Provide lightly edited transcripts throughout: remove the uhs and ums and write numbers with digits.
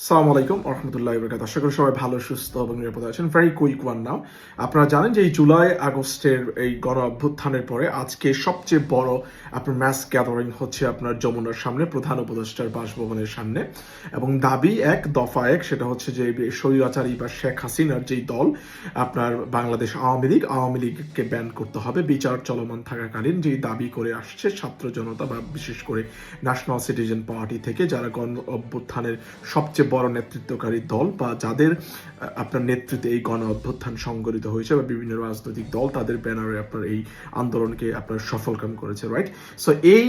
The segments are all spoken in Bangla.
আসসালামু আলাইকুম রহমতুল্লাহ বরকাত। আশা করি সবাই ভালো সুস্থ এবং নিরাপদে আছেন। ভেরি কুইক ওয়ান নাও। আপনারা জানেন যে এই জুলাই আগস্টের এই গণ অভ্যুত্থানের পরে আজকে সবচেয়ে বড় আপনার ম্যাস গ্যাদারিং হচ্ছে আপনার যমুনার সামনে, প্রধান উপদেষ্টার বাসভবনের সামনে। এবং দাবি এক, দফা এক, সেটা হচ্ছে যে স্বৈরাচারী বা শেখ হাসিনার যেই দল আপনার বাংলাদেশ আওয়ামী লীগকে ব্যান করতে হবে বিচার চলমান থাকাকালীন, যেই দাবি করে আসছে ছাত্র জনতা বা বিশেষ করে ন্যাশনাল সিটিজেন পার্টি থেকে, যারা গণ অভ্যুত্থানের সবচেয়ে বড় নেতৃত্বকারী দল বা যাদের আপনার নেতৃত্বে এই গণ অভ্যুত্থান সংগঠিত হয়েছে বা বিভিন্ন রাজনৈতিক দল তাদের ব্যানারে আপনার এই আন্দোলনকে আপনার সফলকাম করেছে, রাইট? সো এই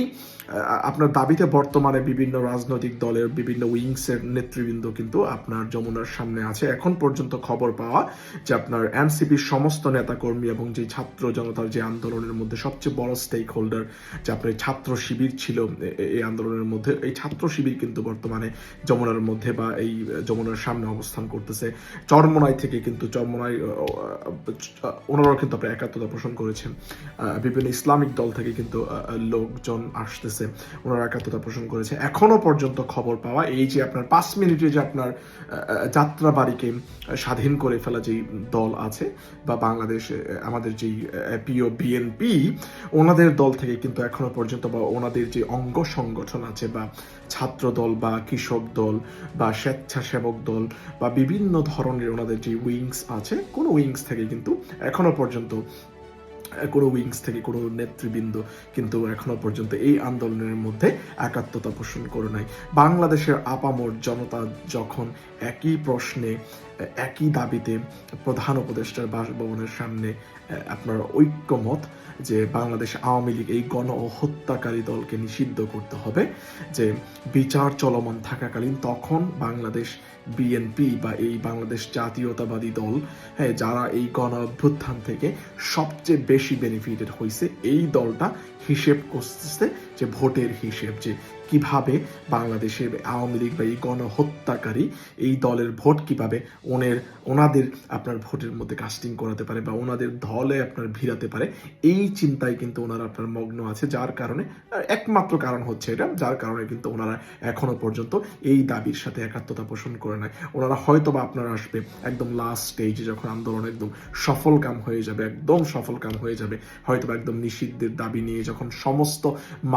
আপনার দাবিতে বর্তমানে বিভিন্ন রাজনৈতিক দলের বিভিন্ন উইংসের নেতৃবৃন্দ কিন্তু আপনার যমুনার সামনে আছে। এখন পর্যন্ত খবর পাওয়া যে আপনার এনসিপির সমস্ত নেতাকর্মী এবং যে ছাত্র জনতার যে আন্দোলনের মধ্যে সবচেয়ে বড় স্টেক হোল্ডার যে আপনার ছাত্র শিবির ছিল এই আন্দোলনের মধ্যে, এই ছাত্র শিবির কিন্তু বর্তমানে যমুনার মধ্যে বা এই যমুনার সামনে অবস্থান করতেছে। চরমোনাই থেকে কিন্তু চরমোনাই ওনারাও কিন্তু আপনার একাত্মতা পোষণ করেছেন। বিভিন্ন ইসলামিক দল থেকে কিন্তু লোকজন আসতেছে, ওনারা একাত্মতা পোষণ করেছে। এখনো পর্যন্ত খবর পাওয়া এই যে আপনার 5 মিনিটে যে আপনার যাত্রাবাড়িকে স্বাধীন করে ফেলা যেই দল আছে বা বাংলাদেশ আমাদের যেই প্রিয় বিএনপি, ওনাদের দল থেকে কিন্তু এখনো পর্যন্ত বা ওনাদের যে অঙ্গ সংগঠন আছে বা ছাত্র দল বা কৃষক দল বা স্বেচ্ছাসেবক দল বা বিভিন্ন ধরনের ওনাদের যে উইংস আছে, কোনো উইংস থেকে কিন্তু এখনো পর্যন্ত কোনো উইংস থেকে কোনো নেতৃবৃন্দ কিন্তু এখনো পর্যন্ত এই আন্দোলনের মধ্যে একাত্মতা পোষণ করে নাই। বাংলাদেশের আপামর জনতা যখন একই প্রশ্নে একই দাবিতে প্রধান উপদেষ্টার বাসভবনের সামনে আপনার ঐক্যমত যে বাংলাদেশ আওয়ামী লীগ এই গণ হত্যাকারী দলকে নিষিদ্ধ করতে হবে, যে বিচার চলমান থাকাকালীন, তখন বাংলাদেশ বিএনপি বা এই বাংলাদেশ জাতীয়তাবাদী দল, হ্যাঁ, যারা এই গণ অভ্যুত্থান থেকে সবচেয়ে বেশি বেনিফিটেড হয়েছে, এই দলটা হিসেব করতেছে যে ভোটের হিসেব, যে কিভাবে বাংলাদেশের আওয়ামী লীগ বা এই গণহত্যাকারী এই দলের ভোট কিভাবে ওনাদের আপনার ভোটের মধ্যে কাস্টিং করাতে পারে বা ওনাদের দলে আপনার ভিড়াতে পারে, এই চিন্তায় কিন্তু ওনারা আপনার মগ্ন আছে। যার কারণে একমাত্র কারণ হচ্ছে এটা, যার কারণে কিন্তু ওনারা এখনো পর্যন্ত এই দাবির সাথে একাত্মতা পোষণ করে নাই। ওনারা হয়তো বা আপনার আসবে একদম লাস্ট স্টেজে, যখন আন্দোলন একদম সফলকাম হয়ে যাবে, একদম সফলকাম হয়ে যাবে, হয়তো বা একদম নিষিদ্ধের দাবি নিয়ে যখন সমস্ত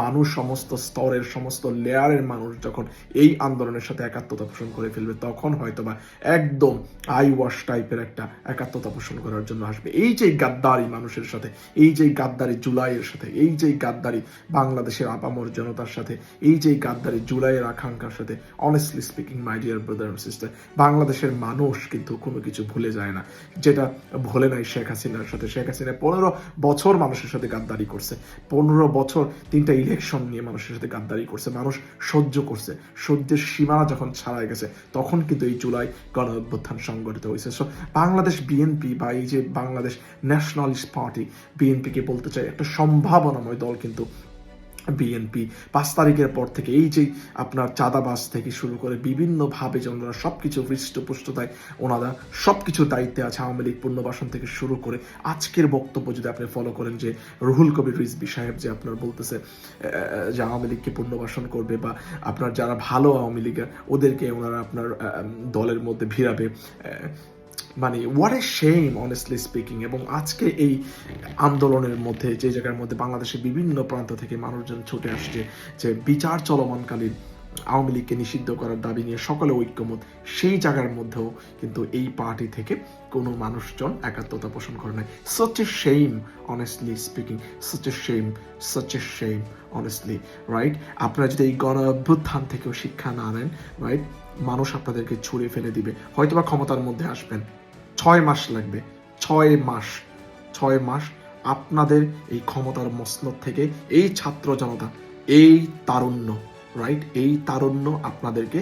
মানুষ, সমস্ত স্তরের, সমস্ত লেয়ারের মানুষ যখন এই আন্দোলনের সাথে একাত্মতা পোষণ করে ফেলবে, তখন হয়তোবা একদম আই ওয়াশ টাইপের একটা একাত্মতা পোষণ করার জন্য আসবে। এই যে গাদ্দারি মানুষের সাথে, এই যে গাদ্দারি জুলাইয়ের সাথে, এই যে গাদ্দারি বাংলাদেশের আপামর জনতার সাথে, এই যে গাদ্দারি জুলাইয়ের আকাঙ্ক্ষার সাথে, honestly speaking my dear brother and sister, বাংলাদেশের মানুষ কিন্তু কোনো কিছু ভুলে যায় না, যেটা ভুলে নাই শেখ হাসিনার সাথে। শেখ হাসিনা 15 বছর মানুষের সাথে গাদ্দারি করছে, 15 বছর 3টা ইলেকশন নিয়ে মানুষের সাথে গাদ্দারি করছে, মানুষ সহ্য করছে। সহ্যের সীমানা যখন ছাড়াই গেছে, তখন কিন্তু এই জুলাই গণ অভ্যুত্থান সংগঠিত হয়েছে। সো বাংলাদেশ বিএনপি বা এই যে বাংলাদেশ ন্যাশনালিস্ট পার্টি, বিএনপিকে বলতে চাই একটা সম্ভাবনাময় দল কিন্তু বিএনপি। 5 তারিখের পর থেকে এই যে আপনার চাঁদাবাজ থেকে শুরু করে বিভিন্নভাবে যে ওনারা সবকিছু হৃষ্টপুষ্টতায় ওনারা সবকিছুর দায়িত্বে আছে, আওয়ামী লীগ পুনর্বাসন থেকে শুরু করে আজকের বক্তব্য যদি আপনি ফলো করেন, যে রুহুল কবির রিজভী সাহেব যে আপনার বলতেছে যে আওয়ামী লীগকে পুনর্বাসন করবে বা আপনার যারা ভালো আওয়ামী লীগের ওদেরকে ওনারা আপনার দলের মধ্যে ভিড়াবে, মানে what a shame honestly speaking. এবং আজকে এই আন্দোলনের মধ্যে যে জায়গার মধ্যে বাংলাদেশের বিভিন্ন প্রান্ত থেকে মানুষজন ছুটে আসছে, যে বিচার চলমানকালীন আওয়ামী লীগকে নিষিদ্ধ করার দাবি নিয়ে সকলে ঐক্যমত, সেই জায়গার মধ্যেও কিন্তু এই পার্টি থেকে কোনো মানুষজন একাত্মতা পোষণ করে নাই। such a shame honestly speaking, such a shame honestly, right? আপনারা যদি এই গণ অভ্যুত্থান থেকেও শিক্ষা না নেন, রাইট, মানুষ আপনাদেরকে ছুঁড়ে ফেলে দিবে। হয়তোবা ক্ষমতার মধ্যে আসবেন, 6 মাস লাগবে, 6 মাস আপনাদের এই ক্ষমতার মসনদ থেকে এই ছাত্র জনতা, এই তারুণ্য, রাইট, এই তারুণ্য আপনাদেরকে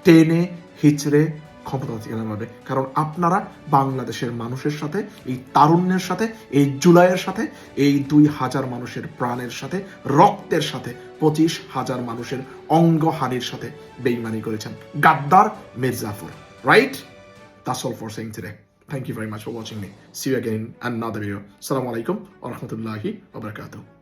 টেনে হিচড়ে ক্ষমতা থেকে নামাবে। কারণ আপনারা বাংলাদেশের মানুষের সাথে, এই তারুণ্যের সাথে, এই জুলাইয়ের সাথে, এই 2000 মানুষের প্রাণের সাথে, রক্তের সাথে, 25,000 মানুষের অঙ্গহানির সাথে বেইমানি করেছেন গাদ্দার Mir Jafar, right? That's all for saying today. Thank you very much for watching me. See you again in another video. Assalamu alaikum wa rahmatullahi wa barakatuh.